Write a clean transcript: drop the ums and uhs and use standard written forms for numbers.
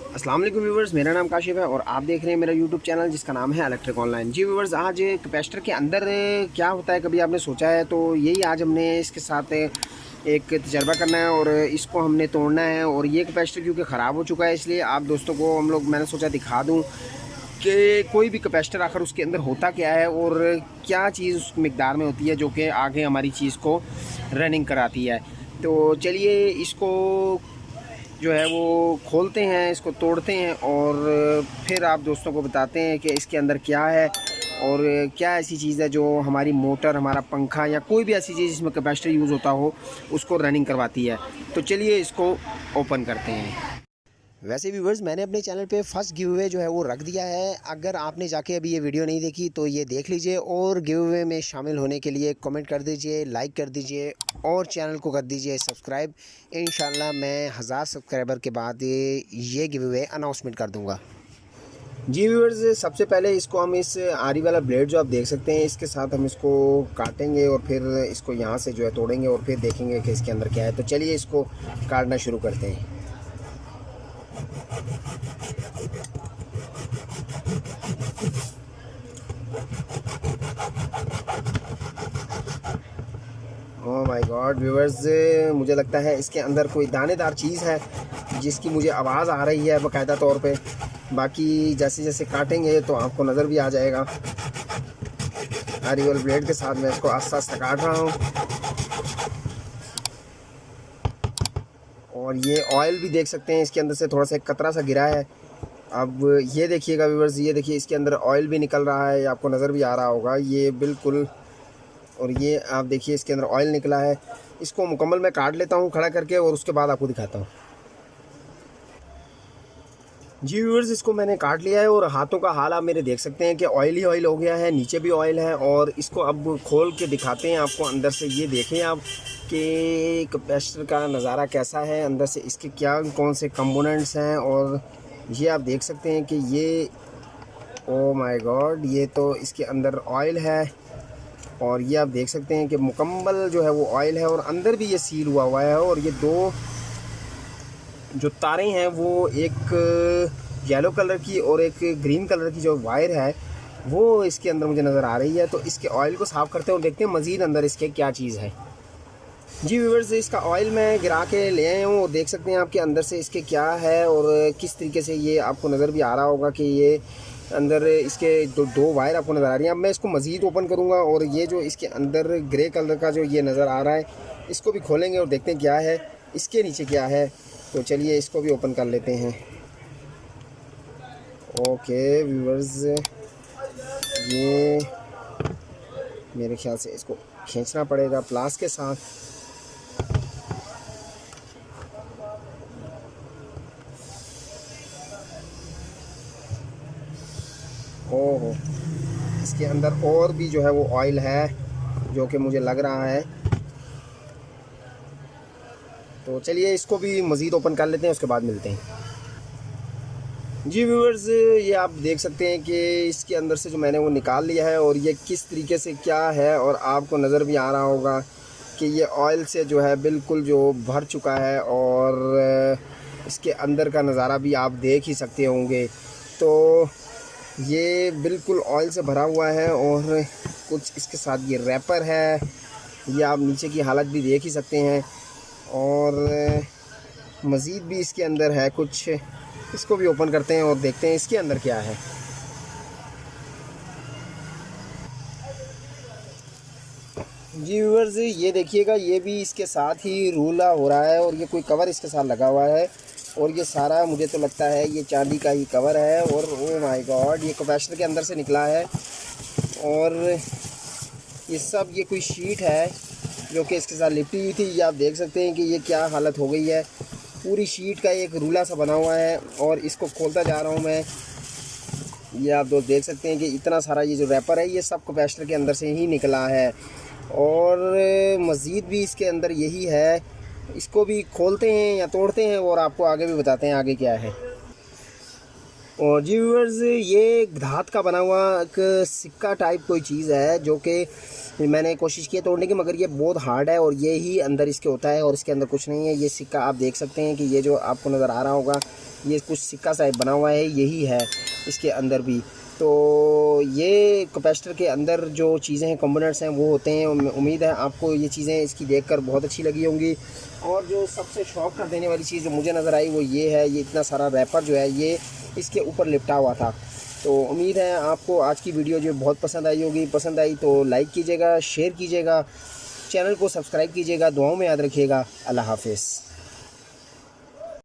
अस्सलाम वालेकुम व्यूवर्स, मेरा नाम काशिफ है और आप देख रहे हैं मेरा यूट्यूब चैनल जिसका नाम है इलेक्ट्रिक ऑनलाइन। जी व्यूवर्स, आज कैपेसिटर के अंदर क्या होता है कभी आपने सोचा है? तो यही आज हमने इसके साथ एक तजर्बा करना है और इसको हमने तोड़ना है। और ये कैपेसिटर क्योंकि ख़राब हो चुका है, इसलिए आप दोस्तों को मैंने सोचा दिखा दूँ कि कोई भी कैपेसिटर आखिर उसके अंदर होता क्या है और क्या चीज़ उस मिकदार में होती है जो कि आगे हमारी चीज़ को रनिंग कराती है। तो चलिए इसको जो है वो खोलते हैं, इसको तोड़ते हैं और फिर आप दोस्तों को बताते हैं कि इसके अंदर क्या है और क्या ऐसी चीज़ है जो हमारी मोटर, हमारा पंखा या कोई भी ऐसी चीज़ जिसमें कैपेसिटर यूज़ होता हो उसको रनिंग करवाती है। तो चलिए इसको ओपन करते हैं। वैसे व्यूवर्स, मैंने अपने चैनल पे फर्स्ट गिव अवे जो है वो रख दिया है। अगर आपने जाके अभी ये वीडियो नहीं देखी तो ये देख लीजिए और गिव अवे में शामिल होने के लिए कमेंट कर दीजिए, लाइक कर दीजिए और चैनल को कर दीजिए सब्सक्राइब। इंशाल्लाह मैं 1000 सब्सक्राइबर के बाद ये गिव अवे अनाउंसमेंट कर दूँगा। जी व्यूवर्स, सबसे पहले इसको हम इस आरी वाला ब्लेड जो आप देख सकते हैं इसके साथ हम इसको काटेंगे और फिर इसको यहाँ से जो है तोड़ेंगे और फिर देखेंगे कि इसके अंदर क्या है। तो चलिए इसको काटना शुरू करते हैं। ओह माय गॉड व्यूवर्स, मुझे लगता है इसके अंदर कोई दानेदार चीज़ है जिसकी मुझे आवाज़ आ रही है बाकायदा तौर पे। बाकी जैसे जैसे काटेंगे तो आपको नज़र भी आ जाएगा। आरी वाले ब्लेड के साथ मैं इसको आस्ता आस्ता काट रहा हूँ और ये ऑयल भी देख सकते हैं इसके अंदर से थोड़ा सा एक कतरा सा गिरा है। अब ये देखिएगा व्यूवर्स, ये देखिए इसके अंदर ऑयल भी निकल रहा है, आपको नज़र भी आ रहा होगा ये बिल्कुल। और ये आप देखिए इसके अंदर ऑयल निकला है। इसको मुकम्मल मैं काट लेता हूँ खड़ा करके और उसके बाद आपको दिखाता हूँ। जी व्यूअर्स, इसको मैंने काट लिया है और हाथों का हाल आप मेरे देख सकते हैं कि ऑयल ही ऑयल हो गया है, नीचे भी ऑयल है। और इसको अब खोल के दिखाते हैं आपको अंदर से। ये देखें आप कि कैपेसिटर का नज़ारा कैसा है, अंदर से इसके क्या कौन से कंपोनेंट्स हैं। और ये आप देख सकते हैं कि ये ओ माय गॉड, ये तो इसके अंदर ऑयल है। और ये आप देख सकते हैं कि मुकम्मल जो है वो ऑयल है और अंदर भी ये सील हुआ है। और ये दो जो तारें हैं वो एक येलो कलर की और एक ग्रीन कलर की जो वायर है वो इसके अंदर मुझे नज़र आ रही है। तो इसके ऑयल को साफ़ करते हैं और देखते हैं मज़ीद अंदर इसके क्या चीज़ है। जी व्यूअर्स, इसका ऑयल मैं गिरा के ले आया हूँ और देख सकते हैं आपके अंदर से इसके क्या है और किस तरीके से ये आपको नज़र भी आ रहा होगा कि ये अंदर इसके दो वायर आपको नज़र आ रही हैं। अब मैं इसको मज़ीद ओपन करूँगा और ये जो इसके अंदर ग्रे कलर का जो ये नज़र आ रहा है इसको भी खोलेंगे और देखते हैं क्या है, इसके नीचे क्या है। तो चलिए इसको भी ओपन कर लेते हैं। ओके व्यूअर्स, ये मेरे ख्याल से इसको खींचना पड़ेगा प्लास के साथ। ओहो, इसके अंदर और भी जो है वो ऑयल है जो कि मुझे लग रहा है। तो चलिए इसको भी मज़ीद ओपन कर लेते हैं, उसके बाद मिलते हैं। जी व्यूअर्स, ये आप देख सकते हैं कि इसके अंदर से जो मैंने वो निकाल लिया है और ये किस तरीके से क्या है। और आपको नज़र भी आ रहा होगा कि ये ऑयल से जो है बिल्कुल जो भर चुका है और इसके अंदर का नज़ारा भी आप देख ही सकते होंगे। तो ये बिल्कुल ऑयल से भरा हुआ है और कुछ इसके साथ ये रैपर है, ये आप नीचे की हालत भी देख ही सकते हैं। और मज़ीद भी इसके अंदर है कुछ, इसको भी ओपन करते हैं और देखते हैं इसके अंदर क्या है। जी व्यूअर्स, ये देखिएगा ये भी इसके साथ ही रूला हो रहा है और ये कोई कवर इसके साथ लगा हुआ है और ये सारा मुझे तो लगता है ये चांदी का ही कवर है। और ओ माय गॉड, ये कैपेसिटर के अंदर से निकला है और ये सब ये कोई शीट है जो कि इसके साथ लिपटी हुई थी। ये आप देख सकते हैं कि ये क्या हालत हो गई है, पूरी शीट का एक रूला सा बना हुआ है। और इसको खोलता जा रहा हूँ मैं, ये आप दोस्त देख सकते हैं कि इतना सारा ये जो रैपर है ये सब कैपेसिटर के अंदर से ही निकला है। और मज़ीद भी इसके अंदर यही है, इसको भी खोलते हैं या तोड़ते हैं और आपको आगे भी बताते हैं आगे क्या है। और जी व्यूअर्स, ये धात का बना हुआ एक सिक्का टाइप कोई चीज़ है जो कि मैंने कोशिश की है तोड़ने की, मगर ये बहुत हार्ड है और ये ही अंदर इसके होता है और इसके अंदर कुछ नहीं है। ये सिक्का आप देख सकते हैं कि ये जो आपको नज़र आ रहा होगा ये कुछ सिक्का सा बना हुआ है, यही है इसके अंदर भी। तो ये कैपेसिटर के अंदर जो चीज़ें हैं, कंपोनेंट्स हैं, वो होते हैं। उम्मीद है आपको ये चीज़ें इसकी देखकर बहुत अच्छी लगी होंगी। और जो सबसे शौक कर देने वाली चीज़ जो मुझे नज़र आई वो ये है, ये इतना सारा रैपर जो है ये इसके ऊपर लिपटा हुआ था। तो उम्मीद है आपको आज की वीडियो जो बहुत पसंद आई होगी। पसंद आई तो लाइक कीजिएगा, शेयर कीजिएगा, चैनल को सब्सक्राइब कीजिएगा, दुआओं में याद रखिएगा। अल्लाह हाफिज़।